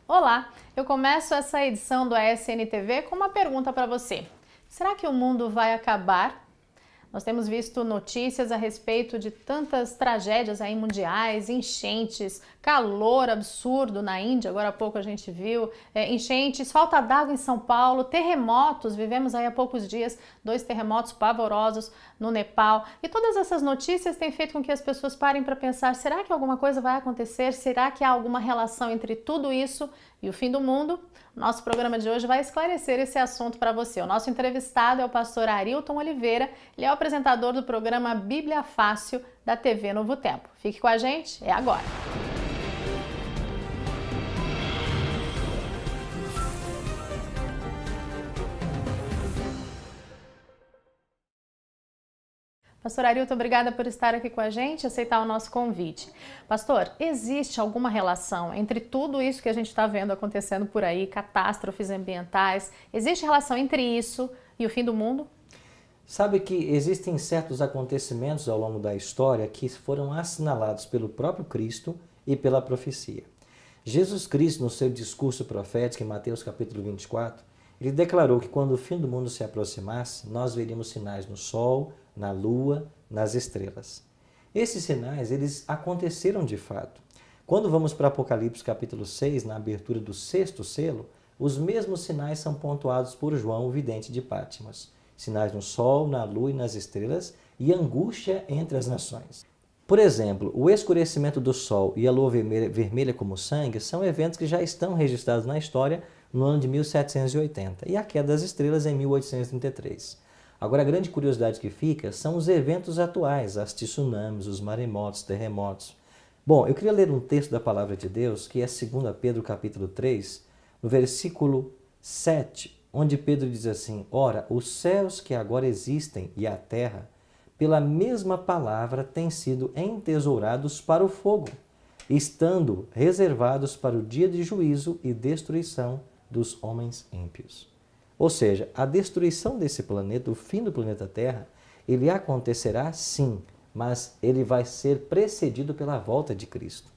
Olá, eu começo essa edição do ASN TV com uma pergunta para você. Será que o mundo vai acabar? Nós temos visto notícias a respeito de tantas tragédias aí mundiais, enchentes, calor absurdo na Índia, agora há pouco a gente viu, enchentes, falta d'água em São Paulo, terremotos, vivemos aí há poucos dias 2 terremotos pavorosos no Nepal. E todas essas notícias têm feito com que as pessoas parem para pensar, será que alguma coisa vai acontecer? Será que há alguma relação entre tudo isso e o fim do mundo? Nosso programa de hoje vai esclarecer esse assunto para você. O nosso entrevistado é o pastor Arilton Oliveira, ele é o apresentador do programa Bíblia Fácil da TV Novo Tempo. Fique com a gente, é agora! Pastor Arilton, obrigada por estar aqui com a gente e aceitar o nosso convite. Pastor, existe alguma relação entre tudo isso que a gente está vendo acontecendo por aí, catástrofes ambientais, existe relação entre isso e o fim do mundo? Sabe que existem certos acontecimentos ao longo da história que foram assinalados pelo próprio Cristo e pela profecia. Jesus Cristo, no seu discurso profético em Mateus capítulo 24, ele declarou que quando o fim do mundo se aproximasse, nós veríamos sinais no sol, na lua, nas estrelas. Esses sinais, eles aconteceram de fato. Quando vamos para Apocalipse capítulo 6, na abertura do 6º selo, os mesmos sinais são pontuados por João, o vidente de Patmos. Sinais no sol, na lua e nas estrelas, e angústia entre as nações. Por exemplo, o escurecimento do sol e a lua vermelha como sangue são eventos que já estão registrados na história no ano de 1780 e a queda das estrelas em 1833. Agora, a grande curiosidade que fica são os eventos atuais, as tsunamis, os maremotos, terremotos. Bom, eu queria ler um texto da Palavra de Deus, que é 2 Pedro capítulo 3, no versículo 7, onde Pedro diz assim: Ora, os céus que agora existem e a terra, pela mesma palavra, têm sido entesourados para o fogo, estando reservados para o dia de juízo e destruição dos homens ímpios. Ou seja, a destruição desse planeta, o fim do planeta Terra, ele acontecerá sim, mas ele vai ser precedido pela volta de Cristo.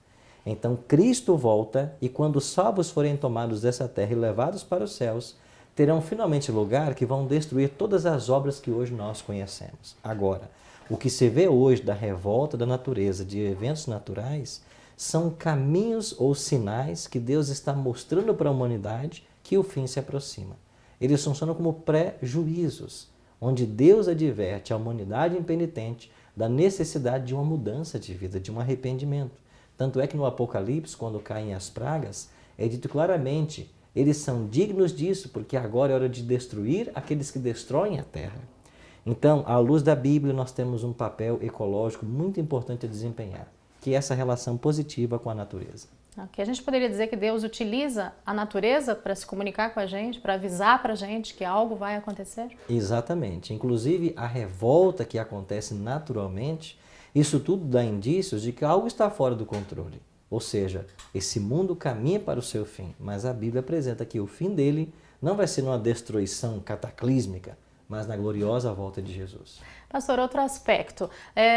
Então Cristo volta e quando os salvos forem tomados dessa terra e levados para os céus, terão finalmente lugar que vão destruir todas as obras que hoje nós conhecemos. Agora, o que se vê hoje da revolta da natureza, de eventos naturais, são caminhos ou sinais que Deus está mostrando para a humanidade que o fim se aproxima. Eles funcionam como pré-juízos, onde Deus adverte a humanidade impenitente da necessidade de uma mudança de vida, de um arrependimento. Tanto é que no Apocalipse, quando caem as pragas, é dito claramente, eles são dignos disso, porque agora é hora de destruir aqueles que destroem a terra. Então, à luz da Bíblia, nós temos um papel ecológico muito importante a desempenhar, que é essa relação positiva com a natureza. Que a gente poderia dizer que Deus utiliza a natureza para se comunicar com a gente, para avisar para a gente que algo vai acontecer? Exatamente. Inclusive, a revolta que acontece naturalmente, isso tudo dá indícios de que algo está fora do controle. Ou seja, esse mundo caminha para o seu fim, mas a Bíblia apresenta que o fim dele não vai ser numa destruição cataclísmica, mas na gloriosa volta de Jesus. Pastor, outro aspecto,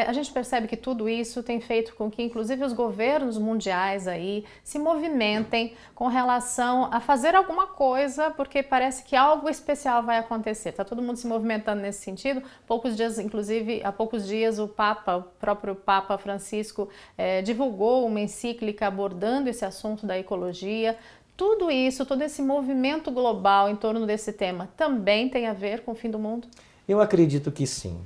a gente percebe que tudo isso tem feito com que inclusive os governos mundiais aí se movimentem com relação a fazer alguma coisa, porque parece que algo especial vai acontecer. Está todo mundo se movimentando nesse sentido. Poucos dias, inclusive, há poucos dias o próprio Papa Francisco divulgou uma encíclica abordando esse assunto da ecologia. Tudo isso, todo esse movimento global em torno desse tema também tem a ver com o fim do mundo? Eu acredito que sim.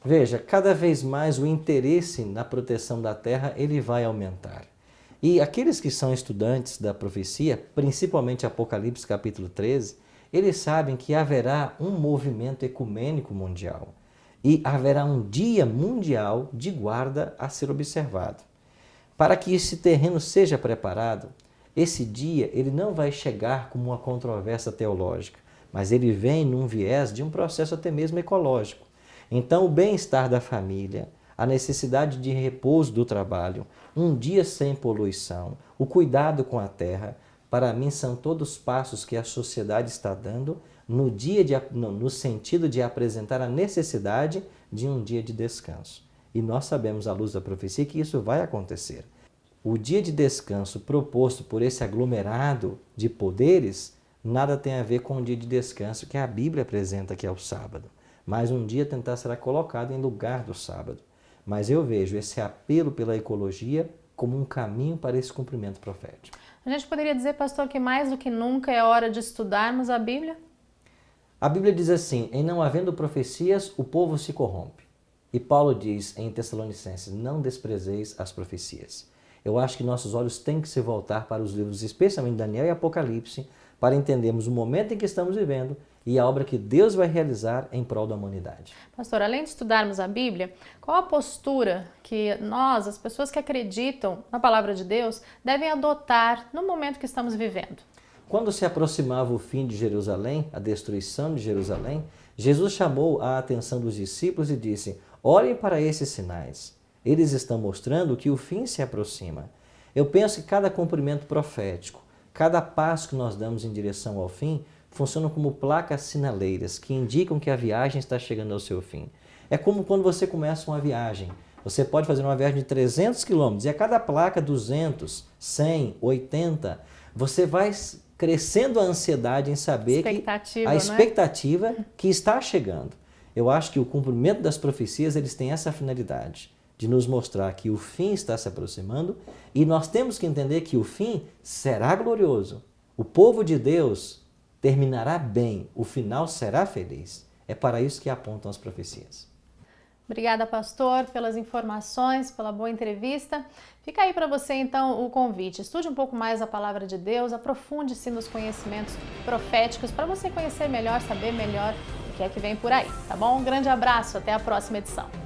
Veja, cada vez mais o interesse na proteção da terra ele vai aumentar. E aqueles que são estudantes da profecia, principalmente Apocalipse capítulo 13, eles sabem que haverá um movimento ecumênico mundial e haverá um dia mundial de guarda a ser observado. Para que esse terreno seja preparado, esse dia ele não vai chegar como uma controvérsia teológica, mas ele vem num viés de um processo até mesmo ecológico. Então, o bem-estar da família, a necessidade de repouso do trabalho, um dia sem poluição, o cuidado com a terra, para mim são todos passos que a sociedade está dando no sentido de apresentar a necessidade de um dia de descanso. E nós sabemos, à luz da profecia, que isso vai acontecer. O dia de descanso proposto por esse aglomerado de poderes nada tem a ver com o dia de descanso que a Bíblia apresenta, que é o sábado. Mas um dia tentar será colocado em lugar do sábado. Mas eu vejo esse apelo pela ecologia como um caminho para esse cumprimento profético. A gente poderia dizer, pastor, que mais do que nunca é hora de estudarmos a Bíblia? A Bíblia diz assim: em não havendo profecias, o povo se corrompe. E Paulo diz em Tessalonicenses: não desprezeis as profecias. Eu acho que nossos olhos têm que se voltar para os livros, especialmente Daniel e Apocalipse, para entendermos o momento em que estamos vivendo e a obra que Deus vai realizar em prol da humanidade. Pastor, além de estudarmos a Bíblia, qual a postura que nós, as pessoas que acreditam na palavra de Deus, devem adotar no momento que estamos vivendo? Quando se aproximava o fim de Jerusalém, a destruição de Jerusalém, Jesus chamou a atenção dos discípulos e disse: olhem para esses sinais. Eles estão mostrando que o fim se aproxima. Eu penso que cada cumprimento profético, cada passo que nós damos em direção ao fim, funcionam como placas sinaleiras que indicam que a viagem está chegando ao seu fim. É como quando você começa uma viagem. Você pode fazer uma viagem de 300 quilômetros e a cada placa 200, 100, 80, você vai crescendo a ansiedade em saber a expectativa que está chegando. Eu acho que o cumprimento das profecias, eles têm essa finalidade de nos mostrar que o fim está se aproximando e nós temos que entender que o fim será glorioso. O povo de Deus terminará bem, o final será feliz. É para isso que apontam as profecias. Obrigada, pastor, pelas informações, pela boa entrevista. Fica aí para você, então, o convite. Estude um pouco mais a palavra de Deus, aprofunde-se nos conhecimentos proféticos para você conhecer melhor, saber melhor o que é que vem por aí, tá bom? Um grande abraço, até a próxima edição.